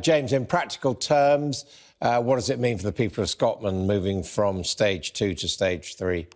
James, in practical terms, what does it mean for the people of Scotland moving from stage 2 to stage 3?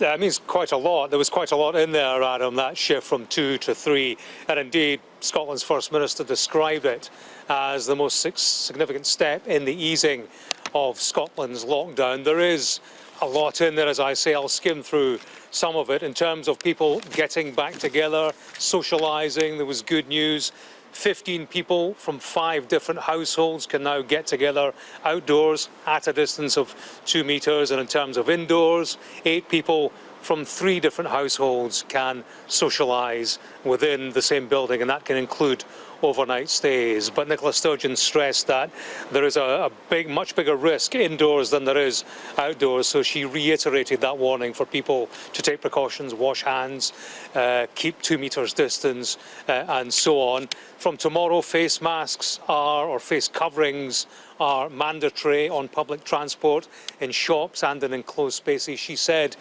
Yeah, it means quite a lot. There was quite a lot in there, Adam, that shift from 2 to 3. And indeed, Scotland's First Minister described it as the most significant step in the easing of Scotland's lockdown. There is a lot in there, as I say. I'll skim through some of it. In terms of people getting back together, socialising, there was good news. 15 people from 5 different households can now get together outdoors at a distance of 2 metres, and in terms of indoors, 8 people from 3 different households can socialise within the same building, and that can include overnight stays. But Nicola Sturgeon stressed that there is a much bigger risk indoors than there is outdoors, so she reiterated that warning for people to take precautions, wash hands, keep 2 metres distance, and so on. From tomorrow, face masks or face coverings are mandatory on public transport, in shops and in enclosed spaces. She said,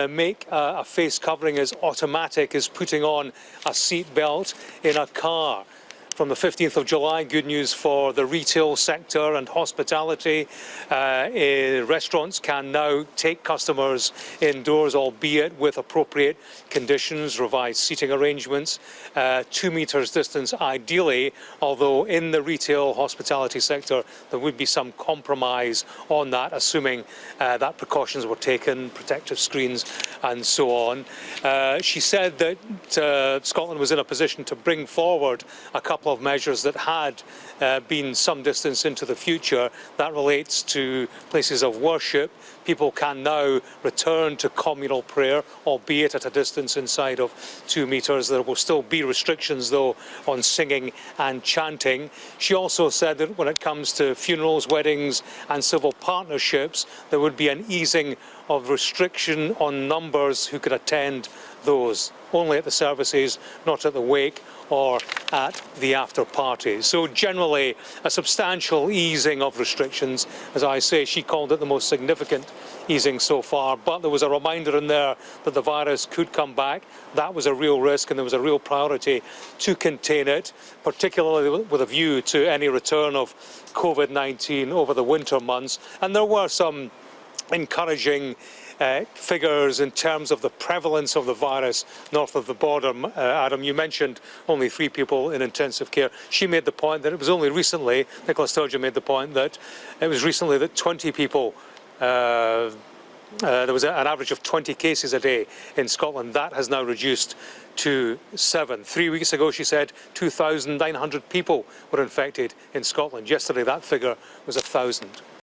make a face covering as automatic as putting on a seat belt in a car. From the 15th of July, good news for the retail sector and hospitality. Restaurants can now take customers indoors, albeit with appropriate conditions, revised seating arrangements, 2 metres distance ideally, although in the retail hospitality sector there would be some compromise on that, assuming that precautions were taken, protective screens and so on. She said that Scotland was in a position to bring forward a couple of measures that had been some distance into the future. That relates to places of worship. People can now return to communal prayer, albeit at a distance inside of 2 metres. There will still be restrictions, though, on singing and chanting. She also said that when it comes to funerals, weddings and civil partnerships, there would be an easing of restriction on numbers who could attend those, only at the services, not at the wake or at the after parties. So generally a substantial easing of restrictions. As I say, she called it the most significant easing so far, but there was a reminder in there that the virus could come back. That was a real risk, and there was a real priority to contain it, particularly with a view to any return of COVID-19 over the winter months. And there were some encouraging figures in terms of the prevalence of the virus north of the border. Adam, you mentioned only 3 people in intensive care. She made the point that it was only recently, Nicola Sturgeon made the point that it was recently that 20 people, there was an average of 20 cases a day in Scotland. That has now reduced to 7. 3 weeks ago, she said, 2,900 people were infected in Scotland. Yesterday, that figure was 1,000.